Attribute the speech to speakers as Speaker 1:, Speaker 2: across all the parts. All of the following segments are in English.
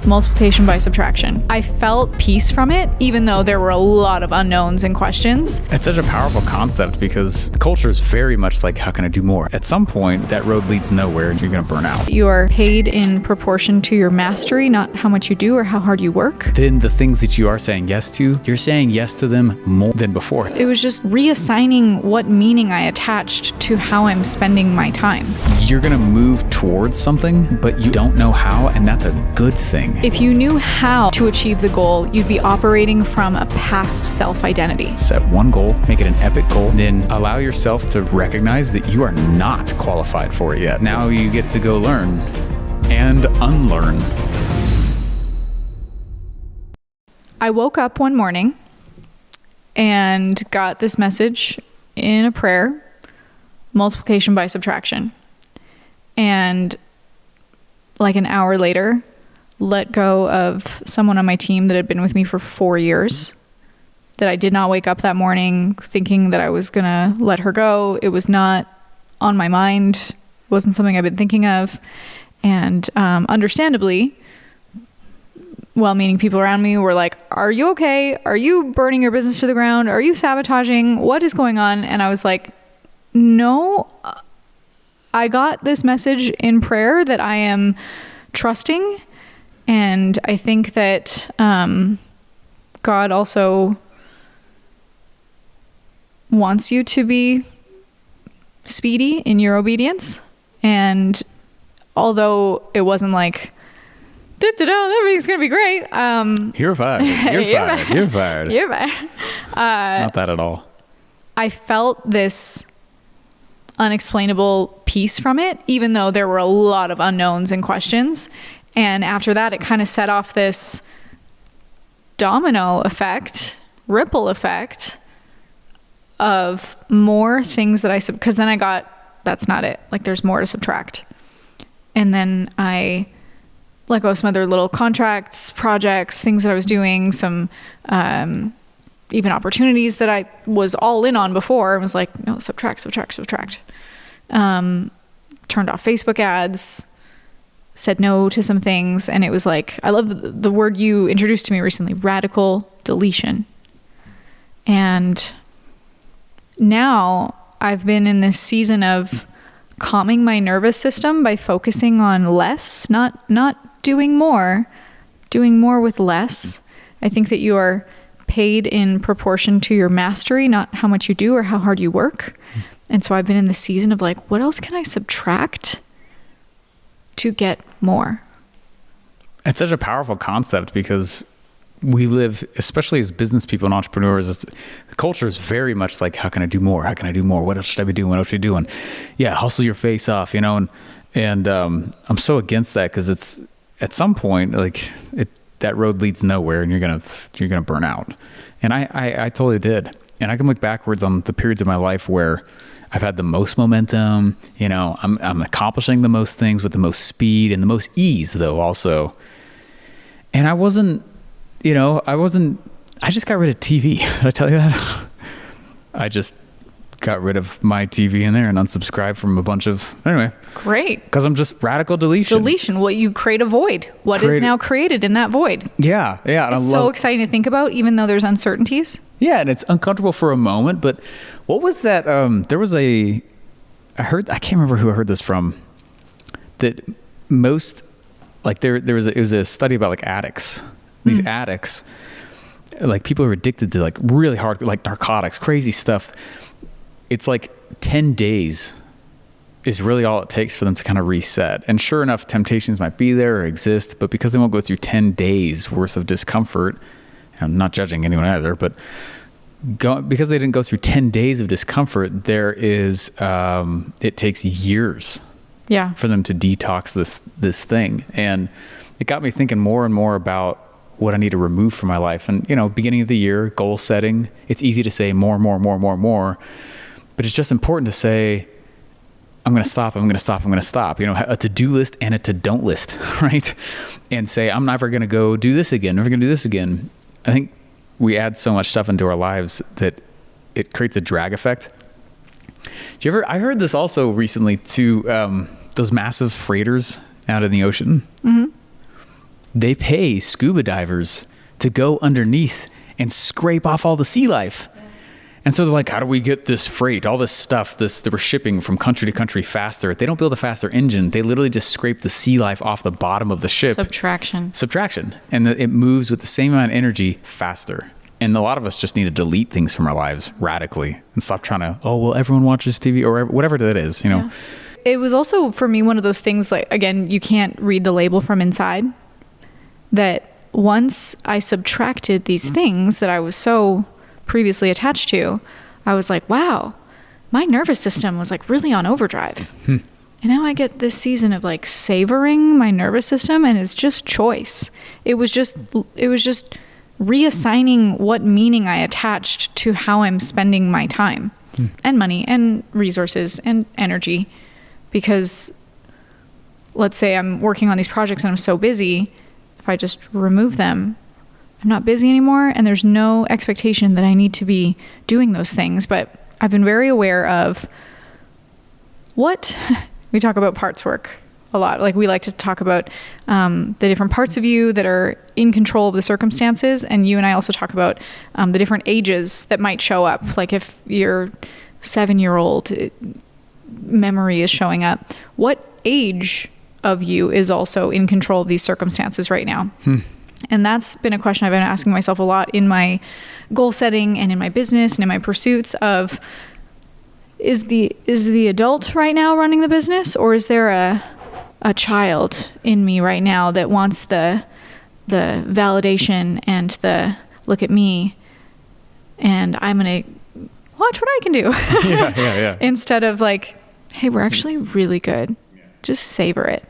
Speaker 1: multiplication by subtraction. I felt peace from it, even though there were a lot of unknowns and questions.
Speaker 2: It's such a powerful concept because culture is very much like, how can I do more? At some point, that road leads nowhere and you're going to burn out.
Speaker 1: You are paid in proportion to your mastery, not how much you do or how hard you work.
Speaker 2: Then the things that you are saying yes to, you're saying yes to them more than before.
Speaker 1: It was just reassigning what meaning I attached to how I'm spending my time.
Speaker 2: You're going to move towards something, but you don't know how, and that's a good thing.
Speaker 1: If you knew how to achieve the goal, you'd be operating from a past self-identity.
Speaker 2: Set one goal, make it an epic goal, then allow yourself to recognize that you are not qualified for it yet. Now you get to go learn and unlearn.
Speaker 1: I woke up one morning and got this message in a prayer, multiplication by subtraction. And like an hour later, let go of someone on my team that had been with me for 4 years, that I did not wake up that morning thinking that I was going to let her go. It was not on my mind. It wasn't something I've been thinking of. And understandably, well-meaning people around me were like, are you okay? Are you burning your business to the ground? Are you sabotaging? What is going on? And I was like, no, I got this message in prayer that I am trusting. And I think that God also wants you to be speedy in your obedience. And although it wasn't like, everything's going to be great.
Speaker 2: You're fired. You're fired. You're fired.
Speaker 1: You're fired.
Speaker 2: Not that at all.
Speaker 1: I felt this unexplainable peace from it, even though there were a lot of unknowns and questions. And after that, it kind of set off this domino effect, ripple effect of more things that because then I got, that's not it. Like there's more to subtract. And then I let go of some other little contracts, projects, things that I was doing, some even opportunities that I was all in on before. I was like, no, subtract. Turned off Facebook ads, said no to some things. And it was like, I love the word you introduced to me recently, radical deletion. And now I've been in this season of calming my nervous system by focusing on less, not doing more with less. I think that you are paid in proportion to your mastery, not how much you do or how hard you work. And so I've been in the season of like, what else can I subtract to get more?
Speaker 2: It's such a powerful concept because we live, especially as business people and entrepreneurs, the culture is very much like, how can I do more? How can I do more? What else should I be doing? What else should I be doing? Yeah, hustle your face off, and I'm so against that because it's at some point like that road leads nowhere and you're gonna burn out. And I totally did. And I can look backwards on the periods of my life where I've had the most momentum, I'm accomplishing the most things with the most speed and the most ease though also. And I just got rid of TV. Did I tell you that? I just got rid of my TV in there and unsubscribed from a bunch of, anyway.
Speaker 1: Great.
Speaker 2: Because I'm just radical deletion.
Speaker 1: Deletion, what you create a void. What is now created in that void.
Speaker 2: Yeah.
Speaker 1: It's so exciting to think about, even though there's uncertainties.
Speaker 2: Yeah, and it's uncomfortable for a moment, but what was that? There was I can't remember who I heard this from, that most, like it was a study about like addicts. These addicts, like people who are addicted to like really hard, like narcotics, crazy stuff. It's like 10 days is really all it takes for them to kind of reset. And sure enough, temptations might be there or exist, but because they won't go through 10 days worth of discomfort, I'm not judging anyone either, but because they didn't go through 10 days of discomfort, there is, it takes years for them to detox this thing. And it got me thinking more and more about what I need to remove from my life. And, beginning of the year, goal setting, it's easy to say more, but it's just important to say, I'm going to stop. A to-do list and a to-don't list, right? And say, I'm never going to go do this again. Never going to do this again. I think we add so much stuff into our lives that it creates a drag effect. I heard this also recently too, those massive freighters out in the ocean. Mm-hmm. they pay scuba divers to go underneath and scrape off all the sea life. And so they're like, how do we get this freight, all this stuff, that we're shipping from country to country faster? They don't build a faster engine. They literally just scrape the sea life off the bottom of the ship. Subtraction. And it moves with the same amount of energy faster. And a lot of us just need to delete things from our lives radically and stop trying to, everyone watches TV or whatever that is, you know.
Speaker 1: Yeah. It was also, for me, one of those things, like, again, you can't read the label from inside, that once I subtracted these things that I was so previously attached to, I was like, wow, my nervous system was like really on overdrive. And now I get this season of like savoring my nervous system, and it's just choice. It was just reassigning what meaning I attached to how I'm spending my time and money and resources and energy. Because let's say I'm working on these projects and I'm so busy, if I just remove them, I'm not busy anymore, and there's no expectation that I need to be doing those things. But I've been very aware of what we talk about parts work a lot. Like, we like to talk about the different parts of you that are in control of the circumstances. And you and I also talk about the different ages that might show up. Like, if your 7-year-old memory is showing up, what age of you is also in control of these circumstances right now? And that's been a question I've been asking myself a lot in my goal setting and in my business and in my pursuits of, is the adult right now running the business, or is there a child in me right now that wants the validation and the look at me and I'm going to watch what I can do. Yeah. Instead of like, hey, we're actually really good. Just savor it.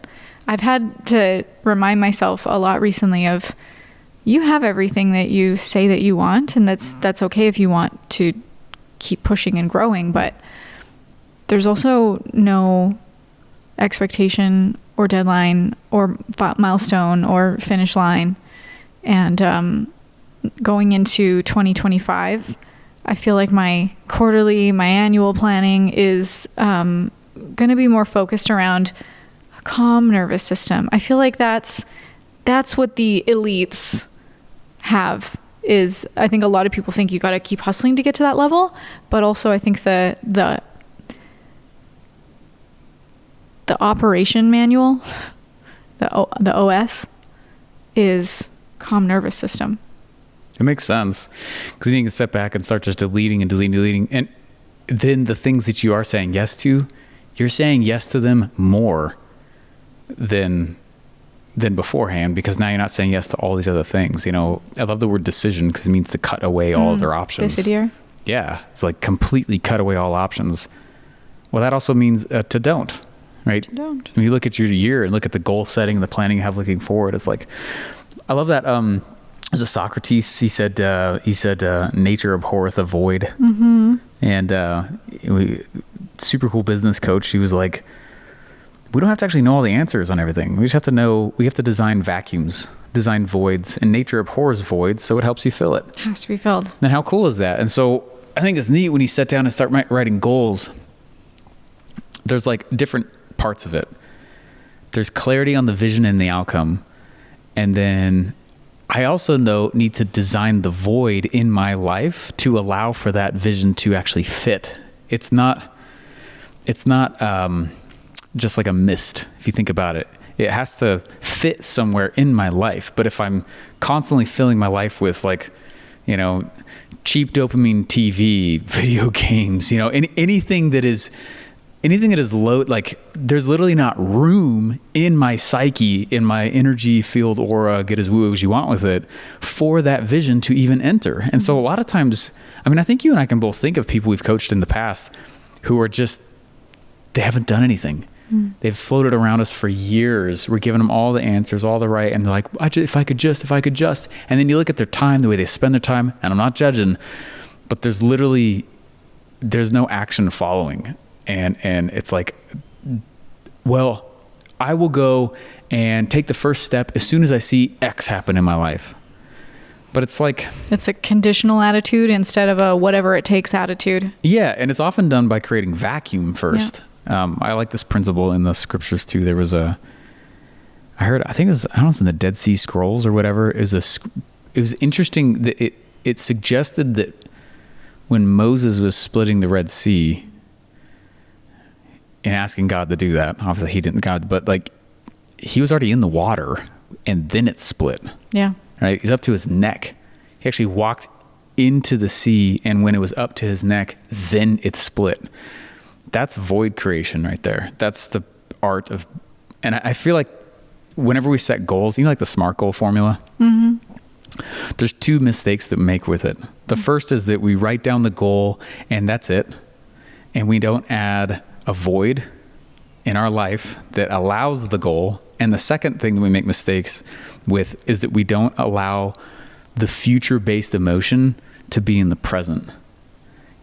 Speaker 1: I've had to remind myself a lot recently of, you have everything that you say that you want, and that's okay if you want to keep pushing and growing, but there's also no expectation or deadline or milestone or finish line. And going into 2025, I feel like my quarterly, my annual planning is going to be more focused around a calm nervous system. I feel like that's what the elites have. Is, I think a lot of people think you got to keep hustling to get to that level, but also I think the operation manual, the OS, is calm nervous system.
Speaker 2: It makes sense, because then you can step back and start just deleting. And then the things that you are saying yes to, you're saying yes to them more than beforehand, because now you're not saying yes to all these other things. You know, I love the word decision because it means to cut away all of their options.
Speaker 1: Decidir.
Speaker 2: Yeah. It's like completely cut away all options. Well, that also means to don't, right?
Speaker 1: Don't.
Speaker 2: When you look at your year and look at the goal setting, the planning you have looking forward, it's like, I love that. There's a Socrates, he said, nature abhorreth a void.
Speaker 1: Mm-hmm.
Speaker 2: And super cool business coach. He was like, we don't have to actually know all the answers on everything. We just have to know, we have to design vacuums, design voids, and nature abhors voids, so it helps you fill it.
Speaker 1: It has to be filled.
Speaker 2: And how cool is that? And so I think it's neat when you sit down and start writing goals. There's like different parts of it. There's clarity on the vision and the outcome. And then I also need to design the void in my life to allow for that vision to actually fit. It's not just like a mist. If you think about it, it has to fit somewhere in my life. But if I'm constantly filling my life with like, you know, cheap dopamine TV, video games, you know, anything that is low, like there's literally not room in my psyche, in my energy field aura, get as woo as you want with it, for that vision to even enter. And so a lot of times, I mean, I think you and I can both think of people we've coached in the past who are just, they haven't done anything. They've floated around us for years. We're giving them all the answers, all the right. And they're like, if I could just. And then you look at their time, the way they spend their time, and I'm not judging, but there's no action following. And it's like, well, I will go and take the first step as soon as I see X happen in my life. But it's like,
Speaker 1: it's a conditional attitude instead of a whatever it takes attitude.
Speaker 2: Yeah. And it's often done by creating vacuum first. Yeah. I like this principle in the scriptures too. There was I think it was, I don't know, it's in the Dead Sea Scrolls or whatever. It was interesting that it suggested that when Moses was splitting the Red Sea and asking God to do that, obviously he didn't, but like he was already in the water and then it split.
Speaker 1: Yeah.
Speaker 2: Right. He's up to his neck. He actually walked into the sea, and when it was up to his neck, then it split. That's void creation right there. That's the art of, and I feel like whenever we set goals, like the SMART goal formula, there's two mistakes that we make with it. The first is that we write down the goal and that's it. And we don't add a void in our life that allows the goal. And the second thing that we make mistakes with is that we don't allow the future-based emotion to be in the present.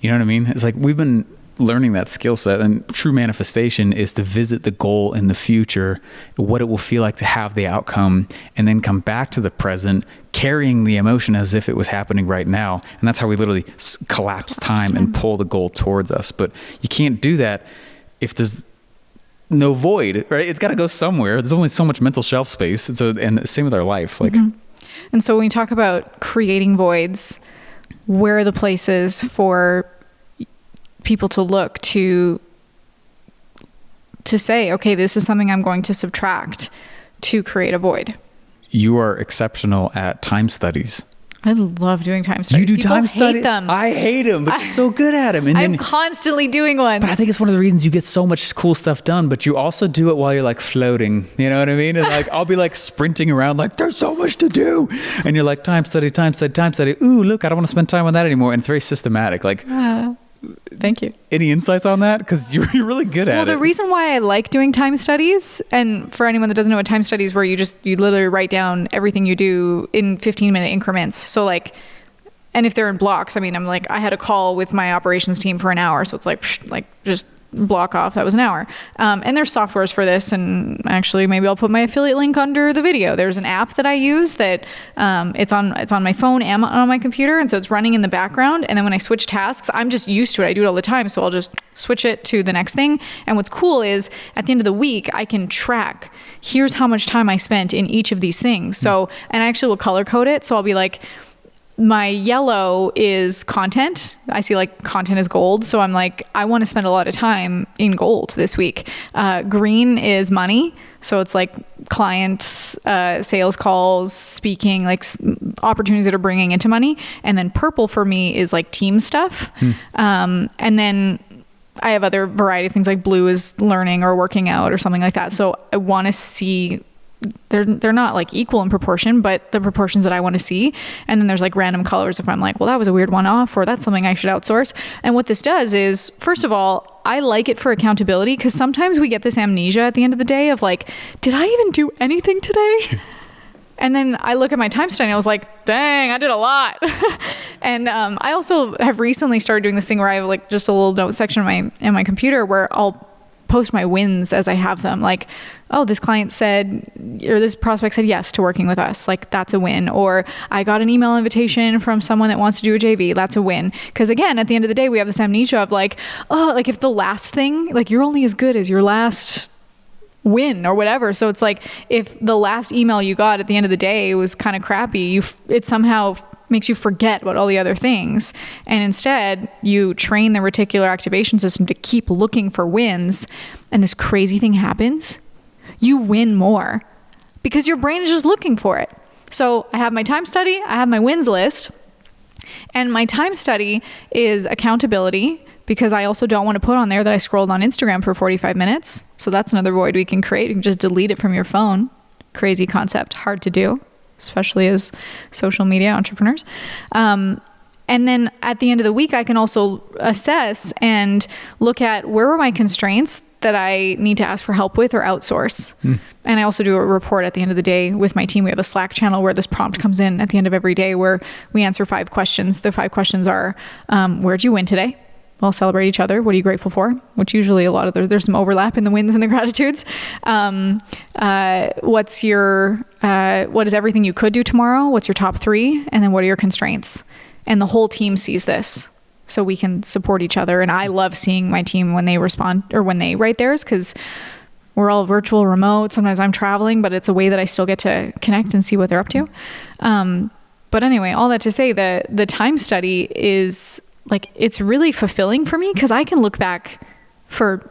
Speaker 2: You know what I mean? It's like we've been learning that skill set, and true manifestation is to visit the goal in the future, what it will feel like to have the outcome, and then come back to the present, carrying the emotion as if it was happening right now. And that's how we literally collapse time and pull the goal towards us. But you can't do that if there's no void, right? It's got to go somewhere. There's only so much mental shelf space. And same with our life. Like,
Speaker 1: and so when we talk about creating voids, where are the places for people to look to say, okay, this is something I'm going to subtract to create a void?
Speaker 2: You are exceptional at time studies.
Speaker 1: I love doing time studies.
Speaker 2: You do
Speaker 1: People
Speaker 2: time studies?
Speaker 1: hate them.
Speaker 2: I hate them, but you're so good at them. And
Speaker 1: I'm constantly doing one.
Speaker 2: But I think it's one of the reasons you get so much cool stuff done, but you also do it while you're like floating. You know what I mean? And like, I'll be like sprinting around like, there's so much to do. And you're like, time study, time study, time study. Ooh, look, I don't want to spend time on that anymore. And it's very systematic. Like,
Speaker 1: thank you.
Speaker 2: Any insights on that? Because you're really good at it.
Speaker 1: Well, the reason why I like doing time studies, and for anyone that doesn't know what time studies, where you literally write down everything you do in 15-minute increments. So like, and if they're in blocks, I mean, I'm like, I had a call with my operations team for an hour. So it's like just block off. That was an hour. And there's softwares for this. And actually, maybe I'll put my affiliate link under the video. There's an app that I use that it's on my phone and on my computer. And so it's running in the background. And then when I switch tasks, I'm just used to it. I do it all the time. So I'll just switch it to the next thing. And what's cool is at the end of the week, I can track, here's how much time I spent in each of these things. So, and I actually will color code it. So I'll be like, my yellow is content. I see like content is gold. So I'm like, I want to spend a lot of time in gold this week. Green is money. So it's like clients, sales calls, speaking, like opportunities that are bringing into money. And then purple for me is like team stuff. And then I have other variety of things, like blue is learning or working out or something like that. So I want to see, they're not like equal in proportion, but the proportions that I want to see. And then there's like random colors if I'm like, well, that was a weird one off, or that's something I should outsource. And what this does is, first of all, I like it for accountability, because sometimes we get this amnesia at the end of the day of like, did I even do anything today? And then I look at my time study and I was like, dang, I did a lot. And I also have recently started doing this thing where I have like just a little note section in my computer where I'll post my wins as I have them. Like, oh, this client said, or this prospect said yes to working with us. Like, that's a win. Or I got an email invitation from someone that wants to do a JV. That's a win. Because again, at the end of the day, we have this amnesia of like, oh, like if the last thing, like you're only as good as your last win or whatever. So it's like, if the last email you got at the end of the day was kind of crappy, it somehow makes you forget about all the other things. And instead you train the reticular activation system to keep looking for wins. And this crazy thing happens. You win more because your brain is just looking for it. So I have my time study, I have my wins list, and my time study is accountability, because I also don't want to put on there that I scrolled on Instagram for 45 minutes. So that's another void we can create. You can just delete it from your phone. Crazy concept, hard to do, especially as social media entrepreneurs. And then at the end of the week, I can also assess and look at where are my constraints that I need to ask for help with or outsource. And I also do a report at the end of the day with my team. We have a Slack channel where this prompt comes in at the end of every day, where we answer 5 questions. The 5 questions are, where'd you win today? We'll celebrate each other. What are you grateful for? Which usually a lot of there's some overlap in the wins and the gratitudes. What is everything you could do tomorrow? What's your top 3? And then what are your constraints? And the whole team sees this, so we can support each other. And I love seeing my team when they respond or when they write theirs, because we're all virtual remote. Sometimes I'm traveling, but it's a way that I still get to connect and see what they're up to. But anyway, all that to say, the time study is like, it's really fulfilling for me because I can look back for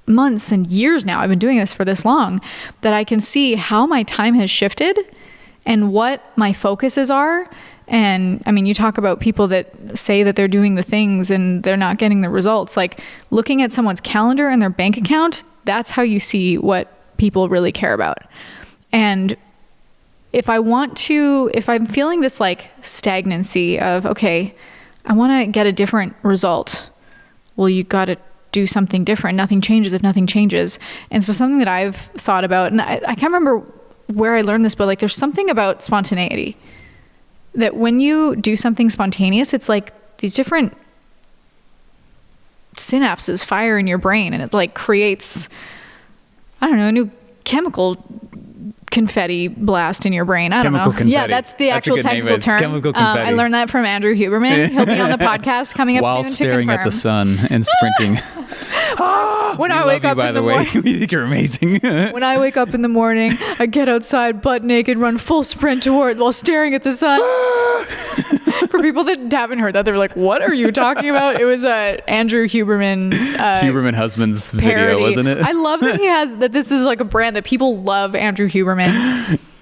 Speaker 1: months and years now. I've been doing this for this long that I can see how my time has shifted and what my focuses are. And I mean, you talk about people that say that they're doing the things and they're not getting the results. Like looking at someone's calendar and their bank account, that's how you see what people really care about. And if I'm feeling this like stagnancy of, okay, I want to get a different result. Well, you got to do something different. Nothing changes if nothing changes. And so something that I've thought about, and I can't remember where I learned this, but like there's something about spontaneity that when you do something spontaneous, it's like these different synapses fire in your brain and it like creates, I don't know, a new chemical confetti blast in your brain. I don't know.
Speaker 2: Confetti.
Speaker 1: Yeah, that's the actual technical term.
Speaker 2: Chemical confetti.
Speaker 1: I learned that from Andrew Huberman. He'll be on the podcast coming up
Speaker 2: while
Speaker 1: soon
Speaker 2: staring
Speaker 1: to
Speaker 2: at the sun and sprinting.
Speaker 1: When I wake up
Speaker 2: by
Speaker 1: in
Speaker 2: the
Speaker 1: the
Speaker 2: way,
Speaker 1: morning,
Speaker 2: we think you're amazing.
Speaker 1: when I wake up in the morning, I get outside butt naked, run full sprint toward while staring at the sun. For people that haven't heard that, they're like, "What are you talking about?" It was Andrew Huberman.
Speaker 2: Huberman Husband's
Speaker 1: parody.
Speaker 2: video, wasn't it?
Speaker 1: I love that he has that. This is like a brand that people love. Andrew Huberman.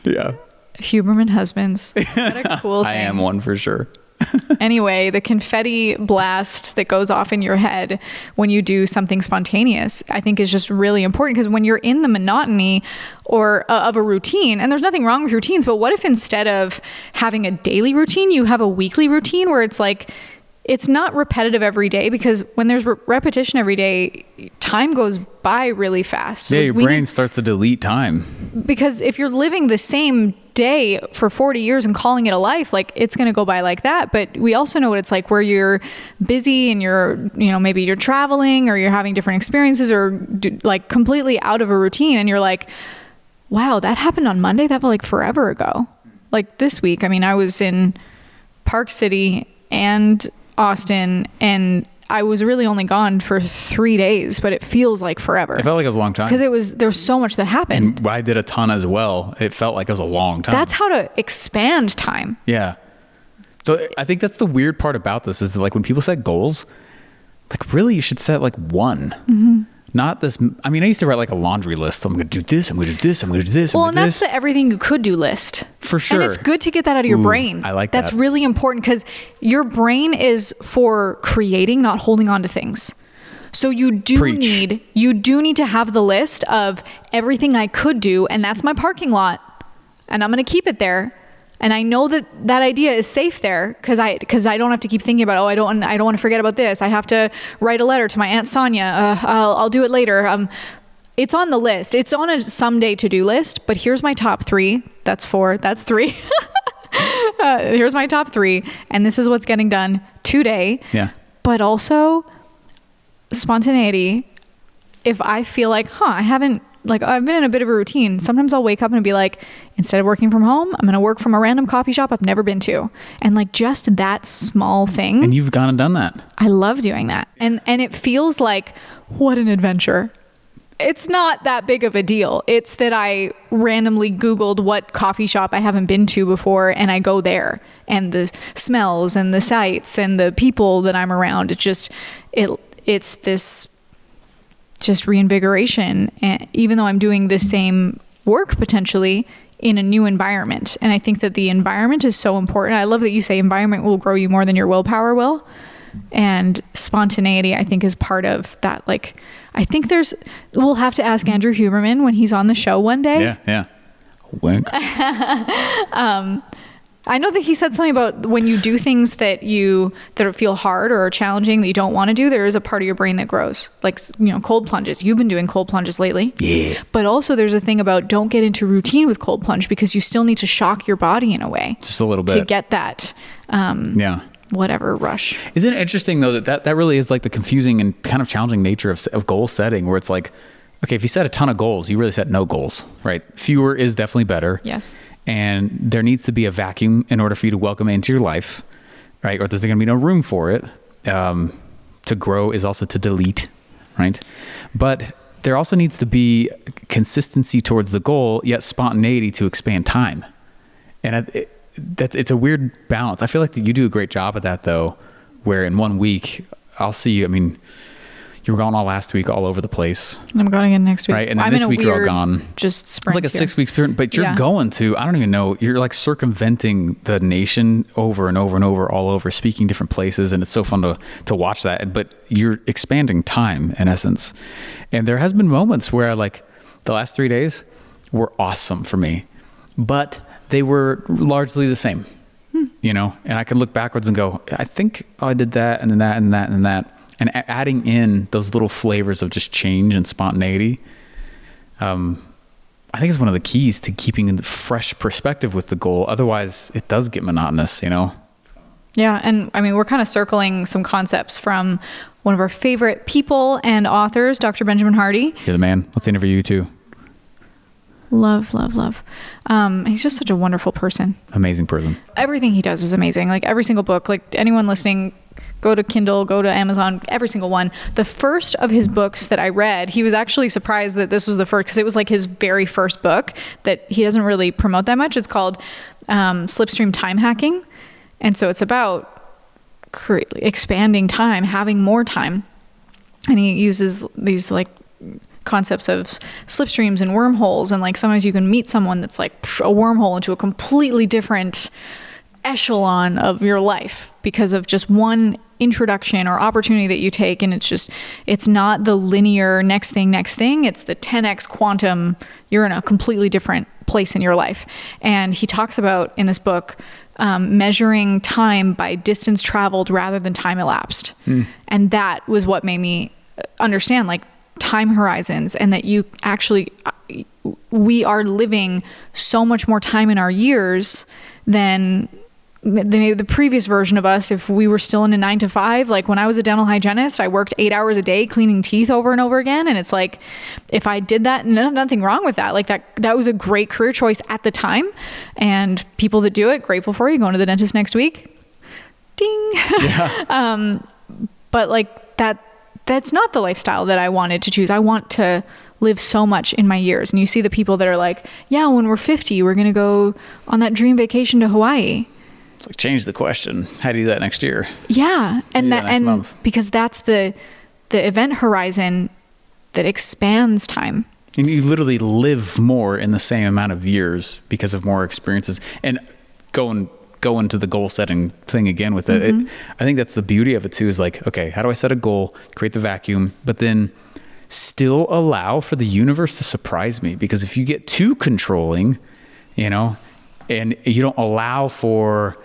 Speaker 2: Yeah.
Speaker 1: Huberman Husbands. What a cool thing.
Speaker 2: I am one for sure.
Speaker 1: Anyway, the confetti blast that goes off in your head when you do something spontaneous, I think is just really important because when you're in the monotony or of a routine, and there's nothing wrong with routines, but what if instead of having a daily routine, you have a weekly routine where it's like, it's not repetitive every day because when there's repetition every day, time goes by really fast.
Speaker 2: Yeah, your brain starts to delete time.
Speaker 1: Because if you're living the same day for 40 years and calling it a life, like it's going to go by like that. But we also know what it's like where you're busy and maybe you're traveling or you're having different experiences or like completely out of a routine. And you're like, wow, that happened on Monday. That felt like forever ago. Like this week, I mean, I was in Park City and Austin and I was really only gone for 3 days, but it feels like forever.
Speaker 2: It felt like it was a long time.
Speaker 1: Because there's so much that happened.
Speaker 2: And I did a ton as well. It felt like it was a long time.
Speaker 1: That's how to expand time.
Speaker 2: Yeah. So I think that's the weird part about this is that, like when people set goals, like really you should set like one. Mm-hmm. Not this. I mean, I used to write like a laundry list. I'm going to do this. I'm going to do this. I'm going to do this.
Speaker 1: Well, and that's the everything you could do list.
Speaker 2: For sure.
Speaker 1: And it's good to get that out of your brain.
Speaker 2: I like that.
Speaker 1: That's really important because your brain is for creating, not holding on to things. So you do need to have the list of everything I could do, and that's my parking lot, and I'm going to keep it there. And I know that idea is safe there because I don't have to keep thinking about, I don't want to forget about this. I have to write a letter to my Aunt Sonia. I'll do it later. It's on the list. It's on a someday to-do list, but here's my top 3. That's 4. That's 3. Here's my top 3. And this is what's getting done today.
Speaker 2: Yeah.
Speaker 1: But also spontaneity. If I feel like, I've been in a bit of a routine. Sometimes I'll wake up and be like, instead of working from home, I'm going to work from a random coffee shop I've never been to. And like just that small thing.
Speaker 2: And you've gone and done that.
Speaker 1: I love doing that. And it feels like, what an adventure. It's not that big of a deal. It's that I randomly Googled what coffee shop I haven't been to before and I go there. And the smells and the sights and the people that I'm around, it's this just reinvigoration, and even though I'm doing the same work potentially in a new environment. And I think that the environment is so important. I love that you say environment will grow you more than your willpower will. And spontaneity, I think, is part of that. Like, I think we'll have to ask Andrew Huberman when he's on the show one day.
Speaker 2: Yeah. Wink.
Speaker 1: I know that he said something about when you do things that feel hard or challenging that you don't want to do, there is a part of your brain that grows. Like, cold plunges. You've been doing cold plunges lately.
Speaker 2: Yeah.
Speaker 1: But also there's a thing about don't get into routine with cold plunge because you still need to shock your body in a way.
Speaker 2: Just a little bit.
Speaker 1: To get that, whatever rush.
Speaker 2: Isn't it interesting though that really is like the confusing and kind of challenging nature of goal setting where it's like, okay, if you set a ton of goals, you really set no goals, right? Fewer is definitely better.
Speaker 1: Yes.
Speaker 2: And there needs to be a vacuum in order for you to welcome it into your life, right? Or there's going to be no room for it. To grow is also to delete, right? But there also needs to be consistency towards the goal, yet spontaneity to expand time. And it's a weird balance. I feel like you do a great job at that, though, where in 1 week, I'll see you. I mean, you were gone all last week, all over the place.
Speaker 1: And I'm going again next week.
Speaker 2: Right. And then this week you're all gone.
Speaker 1: Just sprint.
Speaker 2: It's like a 6 week sprint, but you're going to, I don't even know, you're like circumventing the nation over and over and over, all over, speaking different places. And it's so fun to watch that. But you're expanding time in essence. And there has been moments where like the last 3 days were awesome for me, but they were largely the same, you know, and I can look backwards and go, I think I did that and then that and that and that. And adding in those little flavors of just change and spontaneity, I think is one of the keys to keeping a fresh perspective with the goal. Otherwise, it does get monotonous, you know?
Speaker 1: Yeah. And I mean, we're kind of circling some concepts from one of our favorite people and authors, Dr. Benjamin Hardy.
Speaker 2: You're the man. Let's interview you too.
Speaker 1: Love. He's just such a wonderful person.
Speaker 2: Amazing person.
Speaker 1: Everything he does is amazing. Like every single book, like anyone listening, go to Kindle, go to Amazon, every single one. The first of his books that I read, he was actually surprised that this was the first, because it was like his very first book that he doesn't really promote that much. It's called Slipstream Time Hacking. And so it's about expanding time, having more time. And he uses these like concepts of slipstreams and wormholes. And like sometimes you can meet someone that's like a wormhole into a completely different echelon of your life because of just one introduction or opportunity that you take. And it's not the linear next thing. It's the 10x quantum. You're in a completely different place in your life. And he talks about in this book, measuring time by distance traveled rather than time elapsed. And that was what made me understand like time horizons, and that we are living so much more time in our years than the previous version of us. If we were still in a 9 to 5, like when I was a dental hygienist, I worked 8 hours a day cleaning teeth over and over again. And it's like, if I did that, nothing wrong with that. Like that was a great career choice at the time. And people that do it, grateful for you. Going to the dentist next week. Ding. Yeah. But like that's not the lifestyle that I wanted to choose. I want to live so much in my years. And you see the people that are like, yeah, when we're 50, we're going to go on that dream vacation to Hawaii.
Speaker 2: It's like, change the question. How do you do that next year?
Speaker 1: Yeah. And month? Because that's the event horizon that expands time.
Speaker 2: And you literally live more in the same amount of years because of more experiences. And go into the goal setting thing again with it. I think that's the beauty of it too, is like, okay, how do I set a goal, create the vacuum, but then still allow for the universe to surprise me? Because if you get too controlling, you know, and you don't allow for,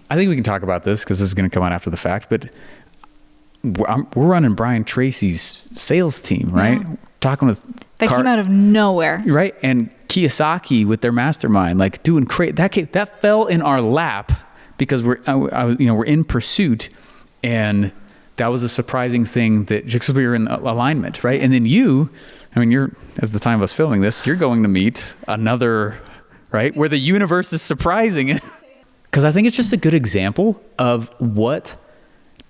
Speaker 2: I think we can talk about this because this is going to come out after the fact, but we're running Brian Tracy's sales team, right? Yeah. Talking with
Speaker 1: that came out of nowhere,
Speaker 2: right? And Kiyosaki with their mastermind, like doing that fell in our lap because we're in pursuit, and that was a surprising thing that just because we were in alignment, right? And then you're as the time of us filming this, you're going to meet another, right, where the universe is surprising. Because I think it's just a good example of what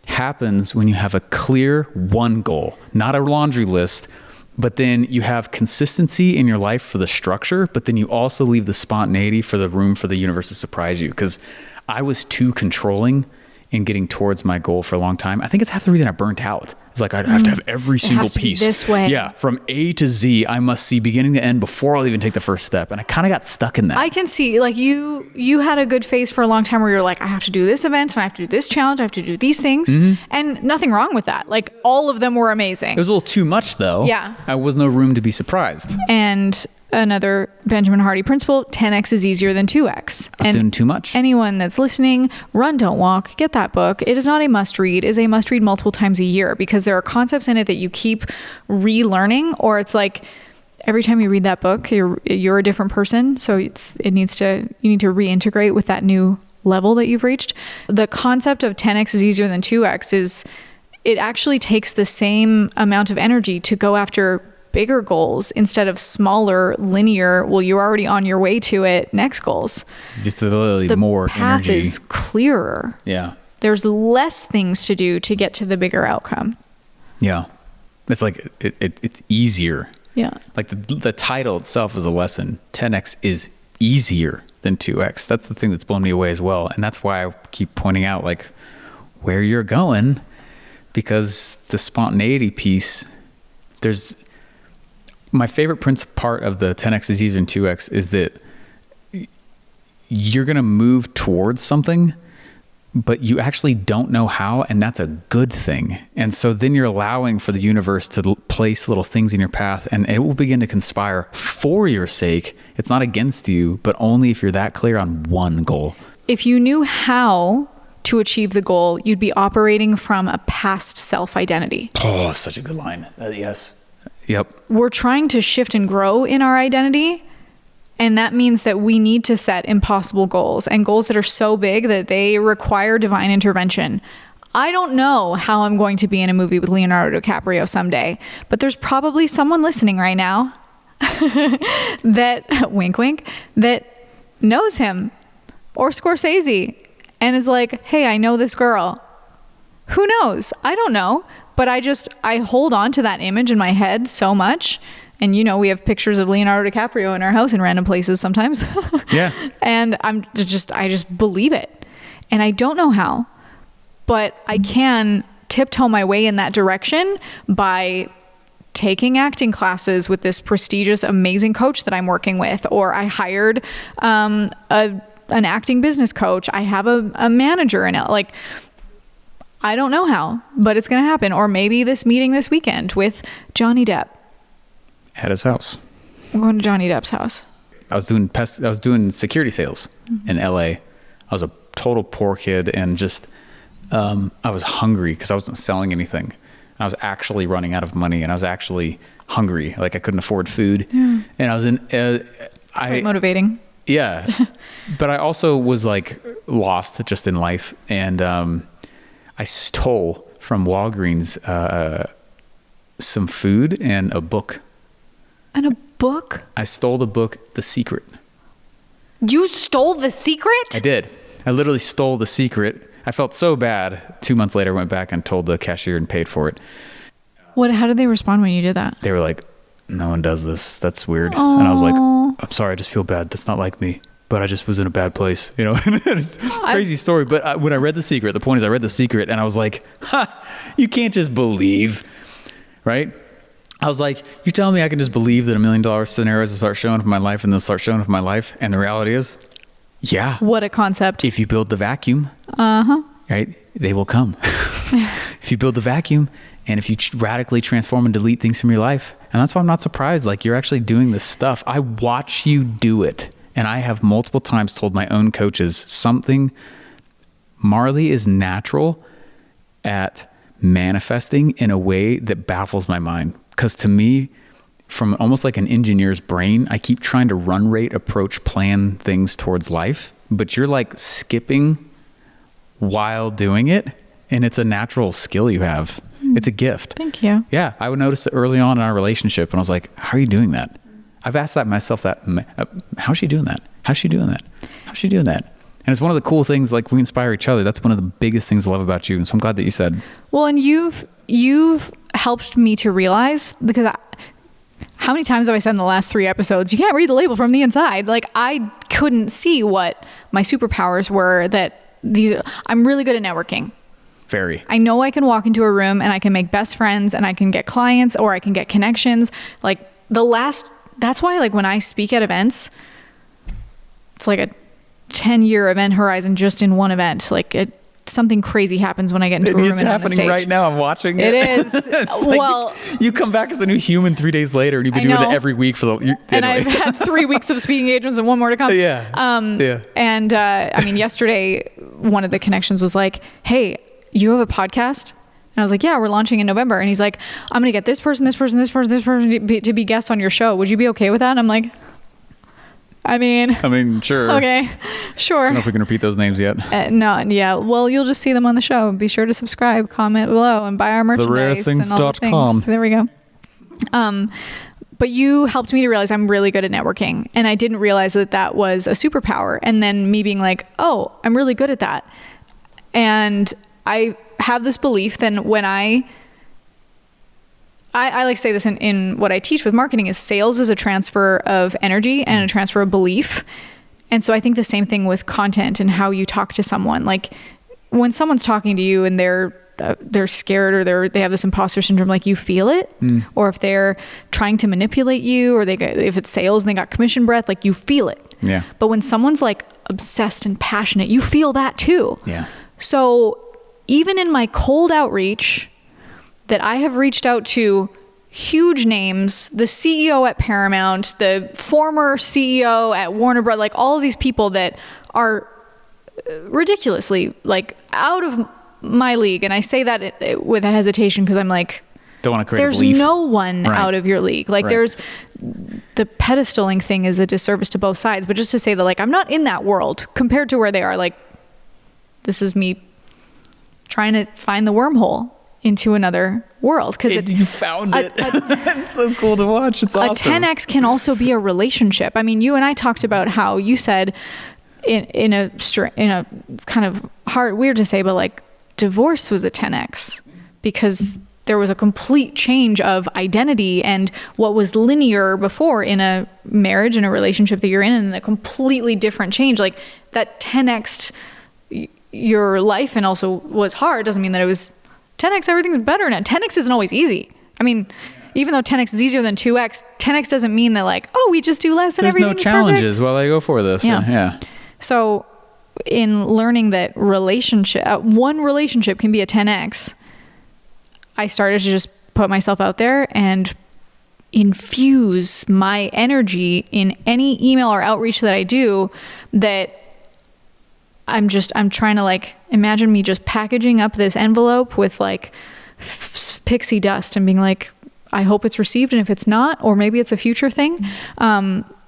Speaker 2: happens when you have a clear one goal, not a laundry list. But then you have consistency in your life for the structure, but then you also leave the spontaneity for the room for the universe to surprise you. Because I was too controlling in getting towards my goal for a long time. I think it's half the reason I burnt out. It's like, I have to have every single piece
Speaker 1: this way.
Speaker 2: Yeah. From A to Z, I must see beginning to end before I'll even take the first step. And I kind of got stuck in that.
Speaker 1: I can see, like, you had a good phase for a long time where you're like, I have to do this event and I have to do this challenge. I have to do these things. And nothing wrong with that. Like, all of them were amazing.
Speaker 2: It was a little too much though.
Speaker 1: Yeah.
Speaker 2: I was no room to be surprised.
Speaker 1: And another Benjamin Hardy principle, 10x is easier than 2x.
Speaker 2: I was doing too much.
Speaker 1: Anyone that's listening, Run, Don't Walk, get that book. It is not a must read. It is a must read multiple times a year because there are concepts in it that you keep relearning, or it's like every time you read that book, you're a different person. So you need to reintegrate with that new level that you've reached. The concept of 10x is easier than 2x is it actually takes the same amount of energy to go after bigger goals instead of smaller, linear, well, you're already on your way to it, next goals.
Speaker 2: Just literally more energy.
Speaker 1: The path is clearer.
Speaker 2: Yeah.
Speaker 1: There's less things to do to get to the bigger outcome.
Speaker 2: Yeah. It's like it's easier.
Speaker 1: Yeah.
Speaker 2: Like the title itself is a lesson. 10x is easier than 2x. That's the thing that's blown me away as well. And that's why I keep pointing out like where you're going, because the spontaneity piece, there's my favorite part of the 10x is easier than 2x is that you're going to move towards something, but you actually don't know how, and that's a good thing. And so then you're allowing for the universe to place little things in your path, and it will begin to conspire for your sake. It's not against you, but only if you're that clear on one goal.
Speaker 1: If you knew how to achieve the goal, you'd be operating from a past self-identity.
Speaker 2: Oh, such a good line. Yes. Yep.
Speaker 1: We're trying to shift and grow in our identity. And that means that we need to set impossible goals and goals that are so big that they require divine intervention. I don't know how I'm going to be in a movie with Leonardo DiCaprio someday, but there's probably someone listening right now that, wink, wink, that knows him, or Scorsese, and is like, hey, I know this girl. Who knows? I don't know, but I hold on to that image in my head so much. And, we have pictures of Leonardo DiCaprio in our house in random places sometimes.
Speaker 2: Yeah.
Speaker 1: And I just believe it. And I don't know how, but I can tiptoe my way in that direction by taking acting classes with this prestigious, amazing coach that I'm working with. Or I hired an acting business coach. I have a manager in it. Like, I don't know how, but it's going to happen. Or maybe this meeting this weekend with Johnny Depp.
Speaker 2: At his house.
Speaker 1: I'm going to Johnny Depp's house.
Speaker 2: I was doing security sales in LA. I was a total poor kid, and just I was hungry because I wasn't selling anything. I was actually running out of money, and I was actually hungry. Like I couldn't afford food, and I was in.
Speaker 1: Quite motivating.
Speaker 2: Yeah, but I also was like lost just in life, and I stole from Walgreens some food and a book.
Speaker 1: And a book?
Speaker 2: I stole the book, The Secret.
Speaker 1: You stole The Secret?
Speaker 2: I did. I literally stole The Secret. I felt so bad. 2 months later, I went back and told the cashier and paid for it.
Speaker 1: How did they respond when you did that?
Speaker 2: They were like, no one does this. That's weird. Aww. And I was like, I'm sorry. I just feel bad. That's not like me. But I just was in a bad place. It's a crazy story. But when I read The Secret, the point is I read The Secret and I was like, you can't just believe, right? I was like, you telling me I can just believe that $1 million scenarios will start showing up in my life and they'll start showing up in my life? And the reality is, yeah.
Speaker 1: What a concept.
Speaker 2: If you build the vacuum, right, they will come. If you build the vacuum and if you radically transform and delete things from your life. And that's why I'm not surprised. Like, you're actually doing this stuff. I watch you do it. And I have multiple times told my own coaches Marley is natural at manifesting in a way that baffles my mind. Because to me, from almost like an engineer's brain, I keep trying to run rate, approach, plan things towards life. But you're like skipping while doing it. And it's a natural skill you have. It's a gift.
Speaker 1: Thank you.
Speaker 2: Yeah. I would notice it early on in our relationship. And I was like, how are you doing that? I've asked myself, how's she doing that? How's she doing that? How's she doing that? And it's one of the cool things, like, we inspire each other. That's one of the biggest things I love about you. And so I'm glad that you said.
Speaker 1: Well, and you've helped me to realize, because how many times have I said in the last 3 episodes, you can't read the label from the inside. Like, I couldn't see what my superpowers were. I'm really good at networking.
Speaker 2: Very.
Speaker 1: I know I can walk into a room and I can make best friends and I can get clients or I can get connections. Like, that's why, like, when I speak at events, it's like a 10-year event horizon just in one event. Like, something crazy happens when I get into a room and
Speaker 2: it's happening right now. I'm watching it.
Speaker 1: It is. Well,
Speaker 2: you come back as a new human 3 days later, and you've been doing it every week
Speaker 1: and I've had 3 weeks of speaking engagements and 1 more to come.
Speaker 2: Yeah.
Speaker 1: And I mean, yesterday, one of the connections was like, "Hey, you have a podcast?" And I was like, "Yeah, we're launching in November." And he's like, "I'm going to get this person to be guests on your show. Would you be okay with that?" And I'm like, I mean, sure. Okay, sure.
Speaker 2: I don't know if we can repeat those names yet.
Speaker 1: No, yeah. Well, you'll just see them on the show. Be sure to subscribe, comment below, and buy our merchandise.
Speaker 2: TheRareThings.com.
Speaker 1: There we go. But you helped me to realize I'm really good at networking. And I didn't realize that was a superpower. And then me being like, oh, I'm really good at that. And I have this belief that when I I like to say this in what I teach with marketing is sales is a transfer of energy and a transfer of belief. And so I think the same thing with content and how you talk to someone. Like when someone's talking to you and they're scared or they have this imposter syndrome, like you feel it. Or if they're trying to manipulate you, or if it's sales and they got commission breath, like you feel it.
Speaker 2: Yeah.
Speaker 1: But when someone's like obsessed and passionate, you feel that too.
Speaker 2: Yeah.
Speaker 1: So even in my cold outreach that I have reached out to huge names, the CEO at Paramount, the former CEO at Warner Bros., like all of these people that are ridiculously like out of my league. And I say that with a hesitation because I'm like,
Speaker 2: don't want to create
Speaker 1: there's
Speaker 2: a belief.
Speaker 1: no one out of your league. Like
Speaker 2: Right.
Speaker 1: there's the pedestaling thing is a disservice to both sides, but just to say that like, I'm not in that world compared to where they are. Like this is me trying to find the wormhole into another world. Cause
Speaker 2: you found it. It's so cool to watch. It's awesome.
Speaker 1: A 10X can also be a relationship. I mean, you and I talked about how you said in a kind of hard, weird to say, but like divorce was a 10X because there was a complete change of identity and what was linear before in a marriage and a relationship that you're in, and a completely different change. Like that 10X'd your life and also was hard doesn't mean that it was 10X, everything's better now. 10X isn't always easy. I mean, even though 10X is easier than 2X, 10X doesn't mean that like, oh, we just do less and
Speaker 2: There's
Speaker 1: everything's
Speaker 2: no challenges
Speaker 1: perfect.
Speaker 2: while I go for this. Yeah.
Speaker 1: So in learning that one relationship can be a 10X, I started to just put myself out there and infuse my energy in any email or outreach that I do, that I'm trying to like imagine me just packaging up this envelope with like pixie dust and being like, I hope it's received, and if it's not, or maybe it's a future thing.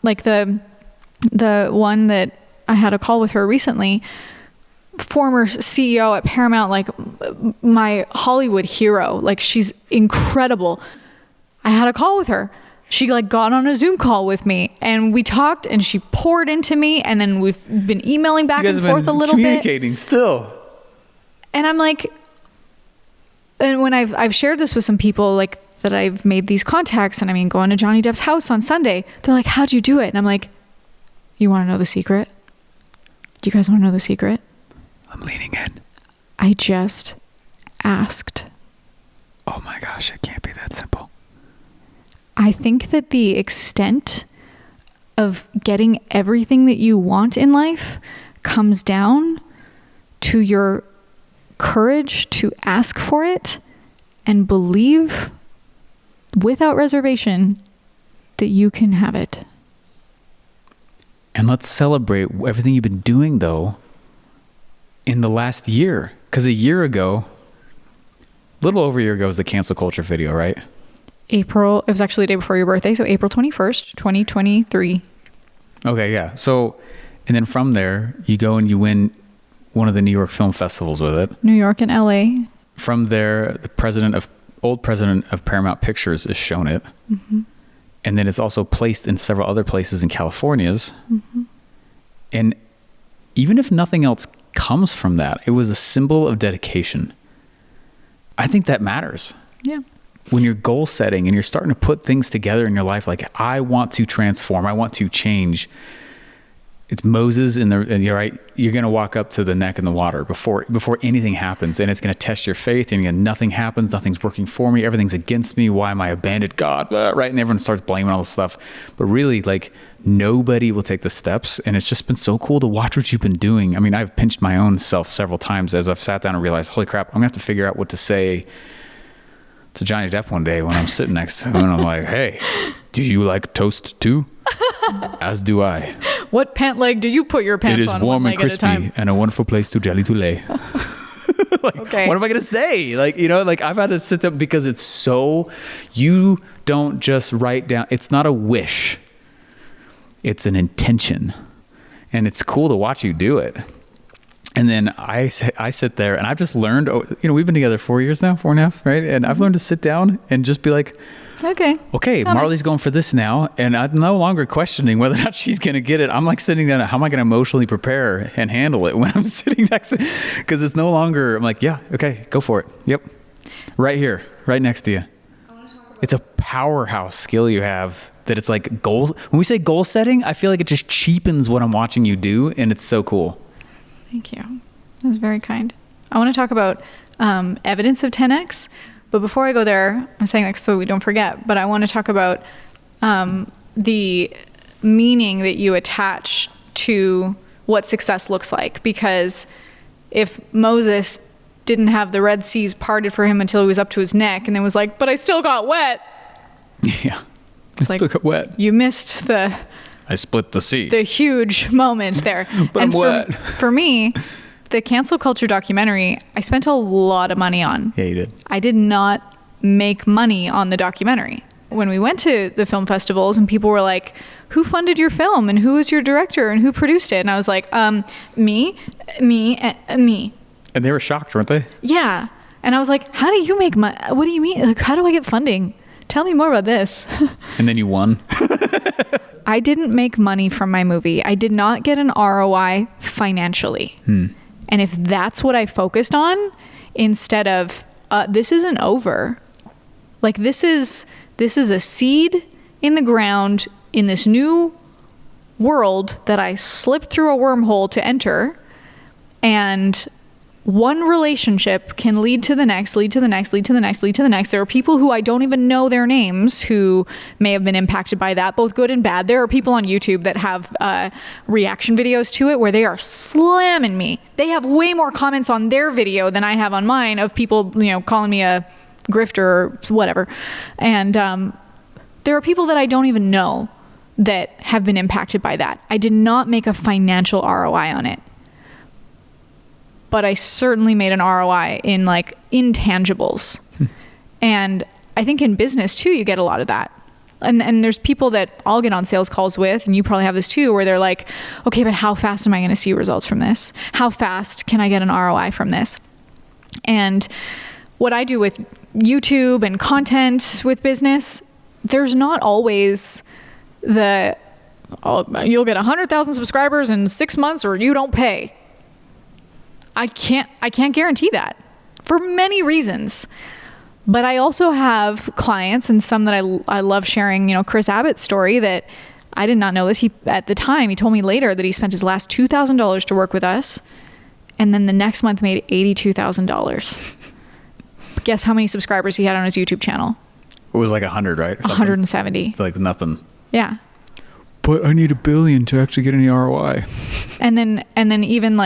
Speaker 1: Like the one that I had a call with her recently, former CEO at Paramount, like my Hollywood hero, like she's incredible. I had a call with her. She like got on a Zoom call with me and we talked and she poured into me, and then we've been emailing back and forth a little bit.
Speaker 2: Communicating still.
Speaker 1: And I'm like, and when I've shared this with some people like that I've made these contacts, and I mean going to Johnny Depp's house on Sunday, they're like, how'd you do it? And I'm like, you want to know the secret? Do you guys want to know the secret?
Speaker 2: I'm leaning in.
Speaker 1: I just asked.
Speaker 2: Oh my gosh, it can't be that simple.
Speaker 1: I think that the extent of getting everything that you want in life comes down to your courage to ask for it and believe without reservation that you can have it.
Speaker 2: And let's celebrate everything you've been doing though in the last year. Because a year ago, a little over a year ago was the cancel culture video, right?
Speaker 1: April, it was actually the day before your birthday, so April 21st, 2023.
Speaker 2: Okay, yeah. So, and then from there, you go and you win one of the New York Film Festivals with it.
Speaker 1: New York and LA.
Speaker 2: From there, the old president of Paramount Pictures is shown it. Mm-hmm. And then it's also placed in several other places in California's. Mm-hmm. And even if nothing else comes from that, it was a symbol of dedication. I think that matters.
Speaker 1: Yeah.
Speaker 2: When you're goal setting and you're starting to put things together in your life, like I want to transform, I want to change. It's Moses and you're right. You're going to walk up to the neck in the water before anything happens, and it's going to test your faith. And nothing happens. Nothing's working for me. Everything's against me. Why am I abandoned? God, right? And everyone starts blaming all this stuff. But really, like nobody will take the steps. And it's just been so cool to watch what you've been doing. I mean, I've pinched my own self several times as I've sat down and realized, holy crap, I'm going to have to figure out what to say to Johnny Depp one day when I'm sitting next to him, and I'm like, hey, do you like toast too? As do I.
Speaker 1: What pant leg do you put your pants on?
Speaker 2: It is warm
Speaker 1: one
Speaker 2: and
Speaker 1: leg at a time?
Speaker 2: crispy and a wonderful place to jelly to lay. Like,
Speaker 1: okay.
Speaker 2: What am I going to say? Like, like I've had to sit there because it's so, you don't just write down. It's not a wish. It's an intention. And it's cool to watch you do it. And then I sit there and I've just learned, we've been together 4 years now, 4.5, right? And I've learned to sit down and just be like, okay, Marley's going for this now. And I'm no longer questioning whether or not she's going to get it. I'm like sitting down, how am I going to emotionally prepare and handle it when I'm sitting next to, because it's no longer, I'm like, yeah, okay, go for it. Yep. Right here, right next to you.
Speaker 1: I want to talk
Speaker 2: It's a powerhouse skill you have that it's like goals. When we say goal setting, I feel like it just cheapens what I'm watching you do, and it's so cool.
Speaker 1: Thank you. That's very kind. I want to talk about evidence of 10x, but before I go there, I'm saying that so we don't forget, but I want to talk about the meaning that you attach to what success looks like, because if Moses didn't have the Red Seas parted for him until he was up to his neck and then was like, but I still got wet.
Speaker 2: Yeah.
Speaker 1: It's like,
Speaker 2: still got wet.
Speaker 1: You missed
Speaker 2: I split the sea.
Speaker 1: The huge moment there.
Speaker 2: But
Speaker 1: and
Speaker 2: I'm wet.
Speaker 1: For me, the cancel culture documentary, I spent a lot of money on.
Speaker 2: Yeah, you did.
Speaker 1: I did not make money on the documentary. When we went to the film festivals and people were like, who funded your film and who was your director and who produced it? And I was like, me.
Speaker 2: And they were shocked, weren't they?
Speaker 1: Yeah. And I was like, how do you make money? What do you mean? Like, how do I get funding? Tell me more about this.
Speaker 2: And then you won.
Speaker 1: I didn't make money from my movie. I did not get an ROI financially. And if that's what I focused on, instead of, this isn't over. Like, this is a seed in the ground in this new world that I slipped through a wormhole to enter. And one relationship can lead to the next, lead to the next, lead to the next, lead to the next. There are people who I don't even know their names who may have been impacted by that, both good and bad. There are people on YouTube that have reaction videos to it where they are slamming me. They have way more comments on their video than I have on mine of people, calling me a grifter or whatever. And there are people that I don't even know that have been impacted by that. I did not make a financial ROI on it. But I certainly made an ROI in intangibles. And I think in business too, you get a lot of that. And there's people that I'll get on sales calls with, and you probably have this too, where they're like, okay, but how fast am I going to see results from this? How fast can I get an ROI from this? And what I do with YouTube and content with business, there's not always you'll get 100,000 subscribers in 6 months or you don't pay. I can't guarantee that for many reasons. But I also have clients, and some that I love sharing, Chris Abbott's story that I did not know this. At the time, he told me later that he spent his last $2,000 to work with us, and then the next month made $82,000. Guess how many subscribers he had on his YouTube channel?
Speaker 2: It was like 100, right?
Speaker 1: 170.
Speaker 2: It's like nothing.
Speaker 1: Yeah.
Speaker 2: But I need $1 billion to actually get any ROI.
Speaker 1: And then even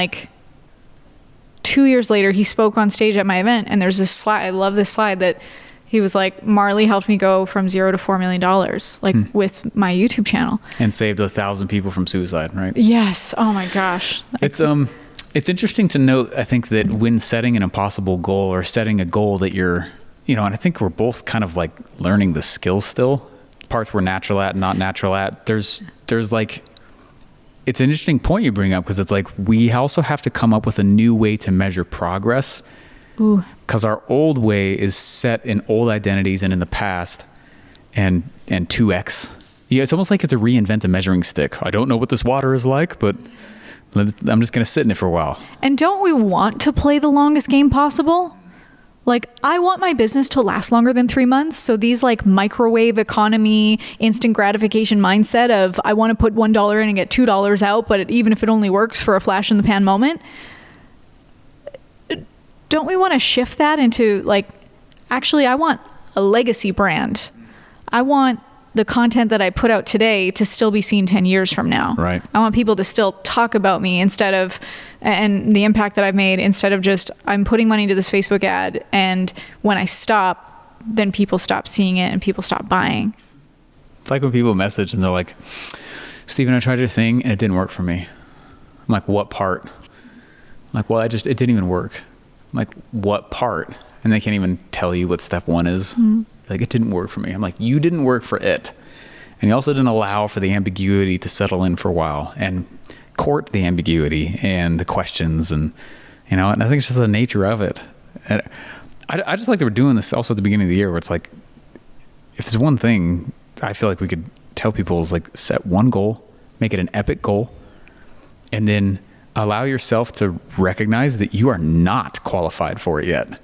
Speaker 1: 2 years later, he spoke on stage at my event, and there's this slide. I love this slide that he was like, Marley helped me go from $0 to $4 million, with my YouTube channel. And
Speaker 2: saved 1,000 people from suicide, right?
Speaker 1: Yes. Oh my gosh.
Speaker 2: It's interesting to note, I think, that when setting an impossible goal or setting a goal that you're, and I think we're both kind of learning the skills still. Parts we're natural at, not natural at. There's it's an interesting point you bring up, because it's we also have to come up with a new way to measure progress. Because our old way is set in old identities and in the past, and 2x. Yeah, it's almost like it's a reinvent a measuring stick. I don't know what this water is like, but I'm just going to sit in it for a while.
Speaker 1: And don't we want to play the longest game possible? I want my business to last longer than 3 months. So these microwave economy, instant gratification mindset of I want to put $1 in and get $2 out, but even if it only works for a flash in the pan moment, don't we want to shift that into actually, I want a legacy brand. I want the content that I put out today to still be seen 10 years from now.
Speaker 2: Right.
Speaker 1: I want people to still talk about me and the impact that I've made, instead of just, I'm putting money into this Facebook ad, and when I stop, then people stop seeing it and people stop buying.
Speaker 2: It's like when people message and they're like, Steven, I tried your thing and it didn't work for me. I'm like, what part? I'm like, well, it didn't even work. I'm like, what part? And they can't even tell you what step one is. It didn't work for me. I'm like, you didn't work for it. And you also didn't allow for the ambiguity to settle in for a while and court the ambiguity and the questions. And and I think it's just the nature of it. And I just like that we're doing this also at the beginning of the year, where it's if there's one thing I feel like we could tell people is set one goal, make it an epic goal, and then allow yourself to recognize that you are not qualified for it yet.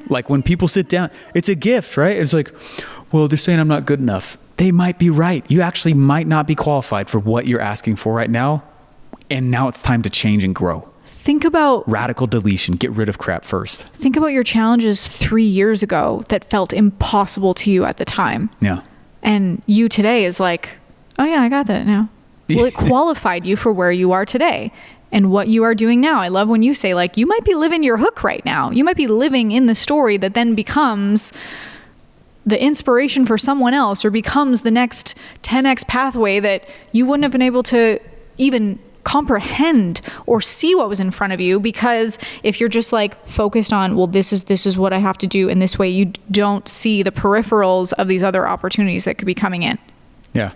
Speaker 2: Like when people sit down, it's a gift, right? It's like, well, they're saying I'm not good enough. They might be right. You actually might not be qualified for what you're asking for right now. And now it's time to change and grow.
Speaker 1: Think about
Speaker 2: radical deletion. Get rid of crap first.
Speaker 1: Think about your challenges 3 years ago that felt impossible to you at the time.
Speaker 2: Yeah.
Speaker 1: And you today is like, oh yeah, I got that now. Well, it qualified you for where you are today and what you are doing now. I love when you say, like, you might be living your hook right now. You might be living in the story that then becomes the inspiration for someone else or becomes the next 10x pathway that you wouldn't have been able to even comprehend or see what was in front of you, because if you're just like focused on, well, this is what I have to do in this way, you don't see the peripherals of these other opportunities that could be coming in.
Speaker 2: Yeah.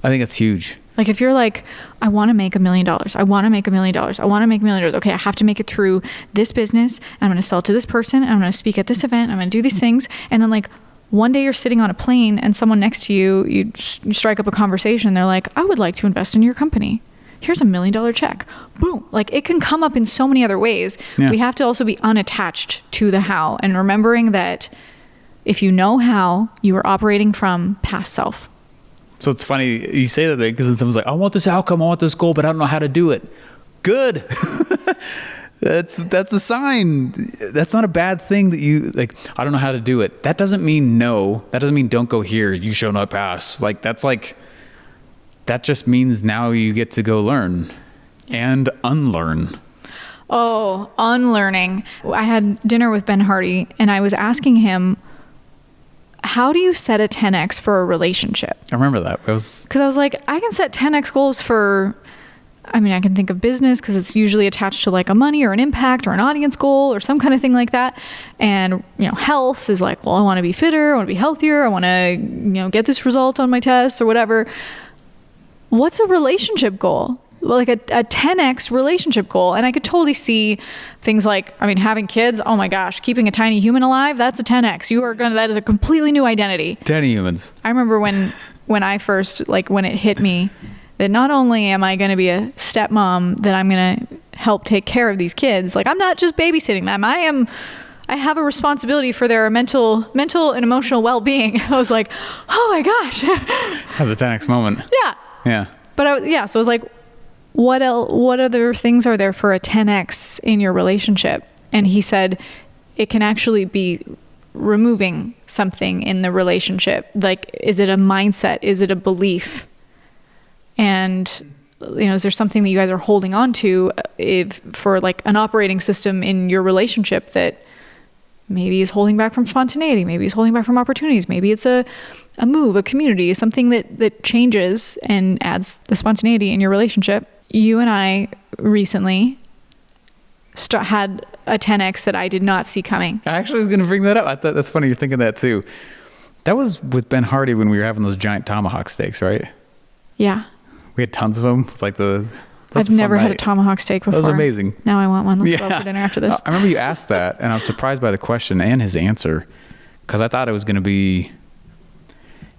Speaker 2: I think it's huge.
Speaker 1: Like if you're like, I want to make $1 million. I want to make $1 million. I want to make $1 million. Okay, I have to make it through this business. I'm going to sell it to this person. I'm going to speak at this event. I'm going to do these things. And then like one day you're sitting on a plane and someone next to you, you strike up a conversation. They're like, I would like to invest in your company. Here's $1 million check. Boom. Like it can come up in so many other ways. Yeah. We have to also be unattached to the how and remembering that if you know how, you are operating from past self.
Speaker 2: So it's funny you say that because then someone's like, I want this outcome, I want this goal, but I don't know how to do it. Good. That's a sign. That's not a bad thing that you like, I don't know how to do it. That doesn't mean no. That doesn't mean don't go here. You shall not pass. Like that just means now you get to go learn and unlearn.
Speaker 1: Oh, unlearning. I had dinner with Ben Hardy and I was asking him, how do you set a 10x for a relationship?
Speaker 2: I remember that. Because
Speaker 1: I was like, I can set 10x goals for, I can think of business because it's usually attached to like a money or an impact or an audience goal or some kind of thing like that. And, health is like, well, I want to be fitter. I want to be healthier. I want to, get this result on my tests or whatever. What's a relationship goal? Like a 10x relationship goal. And I could totally see things like, having kids, oh my gosh, keeping a tiny human alive, that's a 10x. That is a completely new identity.
Speaker 2: Tiny humans.
Speaker 1: I remember when I first, when it hit me that not only am I going to be a stepmom, that I'm going to help take care of these kids. Like I'm not just babysitting them. I have a responsibility for their mental and emotional well-being. I was like, oh my gosh.
Speaker 2: That's a 10x moment.
Speaker 1: Yeah. But so I was like, what other things are there for a 10x in your relationship? And he said, it can actually be removing something in the relationship. Like, is it a mindset? Is it a belief? And, is there something that you guys are holding on to for like an operating system in your relationship that maybe is holding back from spontaneity, maybe is holding back from opportunities, maybe it's a move, a community, something that changes and adds the spontaneity in your relationship. You and I recently had a 10x that I did not see coming.
Speaker 2: I actually was going to bring that up. I thought that's funny you're thinking that too. That was with Ben Hardy when we were having those giant tomahawk steaks, right?
Speaker 1: Yeah.
Speaker 2: We had tons of them.
Speaker 1: I've never had a tomahawk steak before.
Speaker 2: That was amazing.
Speaker 1: Now I want one. Let's go for dinner after this.
Speaker 2: I remember you asked that, and I was surprised by the question and his answer, because I thought it was going to be.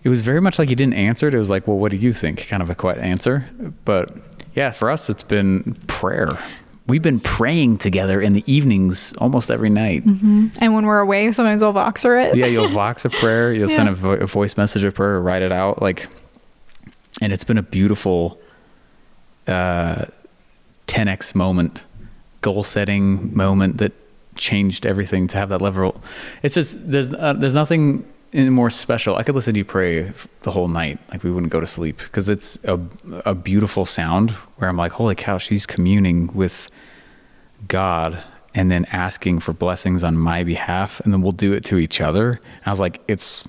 Speaker 2: It was very much like he didn't answer it. It was like, well, what do you think? Kind of a quiet answer. But yeah, for us, it's been prayer. We've been praying together in the evenings almost every night.
Speaker 1: Mm-hmm. And when we're away, sometimes we'll Voxer it.
Speaker 2: Yeah, you'll Vox a prayer. You'll send a voice message of prayer, or write it out. And it's been a beautiful 10x moment, goal setting moment that changed everything to have that level. It's just, there's nothing more special. I could listen to you pray the whole night. Like we wouldn't go to sleep, because it's a beautiful sound where I'm like, holy cow, she's communing with God and then asking for blessings on my behalf. And then we'll do it to each other. And I was like, it's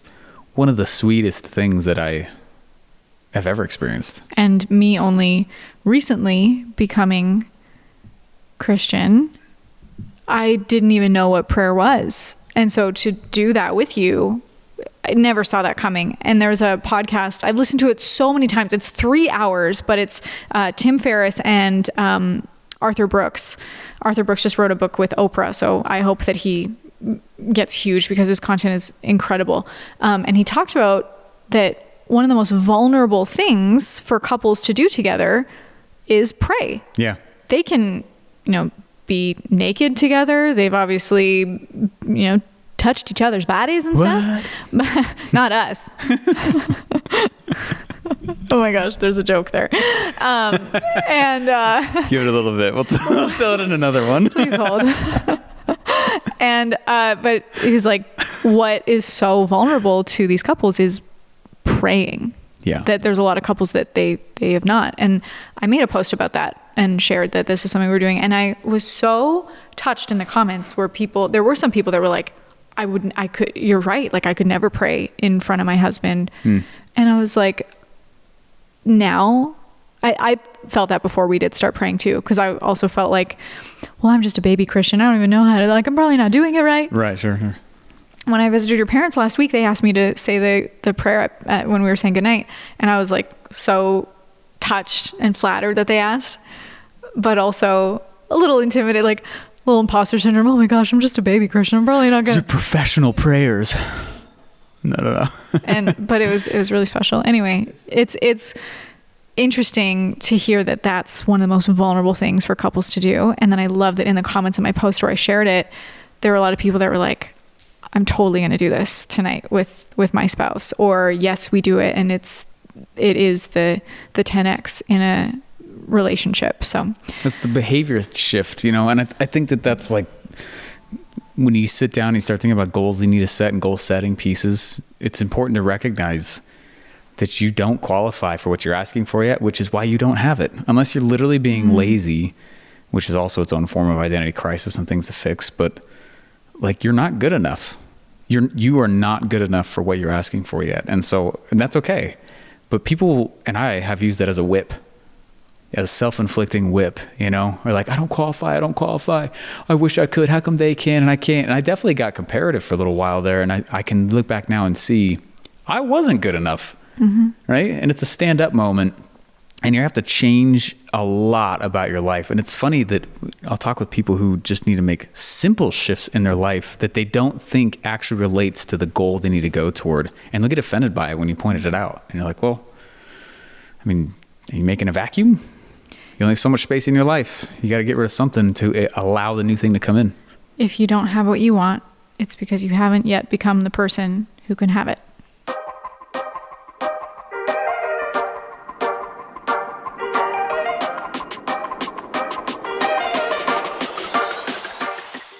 Speaker 2: one of the sweetest things that I have ever experienced. And
Speaker 1: me only recently becoming Christian, I didn't even know what prayer was. And so to do that with you, I never saw that coming. And there's a podcast, I've listened to it so many times. It's 3 hours, but it's Tim Ferriss and Arthur Brooks. Arthur Brooks just wrote a book with Oprah, so I hope that he gets huge because his content is incredible. And he talked about that one of the most vulnerable things for couples to do together is pray.
Speaker 2: Yeah.
Speaker 1: They can, be naked together. They've obviously, touched each other's bodies and stuff. Not us. Oh my gosh, there's a joke there. And
Speaker 2: give it a little bit. We'll tell it in another one.
Speaker 1: Please hold. And but he's like, what is so vulnerable to these couples is praying.
Speaker 2: Yeah.
Speaker 1: That there's a lot of couples that they have not. And I made a post about that and shared that this is something we're doing. And I was so touched in the comments where there were some people that were like, you're right. Like I could never pray in front of my husband. And I was like, now I felt that before we did start praying too. Cause I also felt like, well, I'm just a baby Christian. I don't even know how to, I'm probably not doing it right.
Speaker 2: Right. Sure.
Speaker 1: When I visited your parents last week, they asked me to say the prayer when we were saying goodnight. And I was like so touched and flattered that they asked, but also a little intimidated, like little imposter syndrome. Oh my gosh, I'm just a baby Christian. I'm probably not going to.
Speaker 2: These are professional prayers. No.
Speaker 1: But it was really special. Anyway, it's interesting to hear that that's one of the most vulnerable things for couples to do. And then I love that in the comments of my post where I shared it, there were a lot of people that were like, I'm totally going to do this tonight with my spouse, or yes, we do it. And it is the 10X in a relationship. So
Speaker 2: that's the behavior shift, and I think that's like when you sit down and you start thinking about goals you need to set and goal setting pieces, it's important to recognize that you don't qualify for what you're asking for yet, which is why you don't have it. Unless you're literally being lazy, which is also its own form of identity crisis and things to fix. But like, you're not good enough. You are not good enough for what you're asking for yet. And that's okay. But people, and I have used that as a whip, as a self-inflicting whip, or like, I don't qualify. I wish I could. How come they can and I can't? And I definitely got comparative for a little while there. And I can look back now and see I wasn't good enough. Right. And it's a stand up moment, and you have to change a lot about your life. And it's funny that I'll talk with people who just need to make simple shifts in their life that they don't think actually relates to the goal they need to go toward. And they'll get offended by it when you pointed it out. And you're like, well, I mean, are you making a vacuum? You only have so much space in your life. You got to get rid of something to allow the new thing to come in.
Speaker 1: If you don't have what you want, it's because you haven't yet become the person who can have it.